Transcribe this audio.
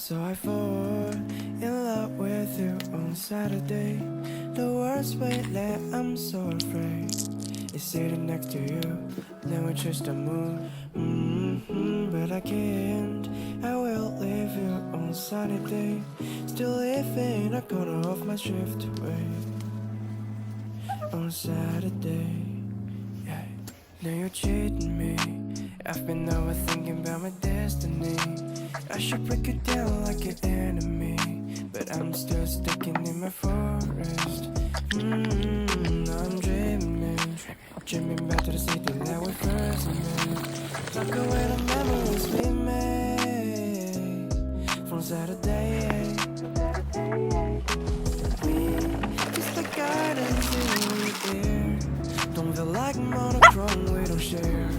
So I fall in love with you on Saturday. The worst way that I'm so afraid is sitting next to you. Now we chase the moon, but I can't. I will leave you on sunny day. Still living a corner of my drift away on Saturday. Yeah. Now you're cheating me. I've been overthinking about my destiny. I should break it down like an enemy, but I'm still sticking in my forest. I'm dreaming back to the city that we first met. Look away the memories we made from Saturday. Me, it's the guidance in the air. Don't feel like monochrome, we don't share.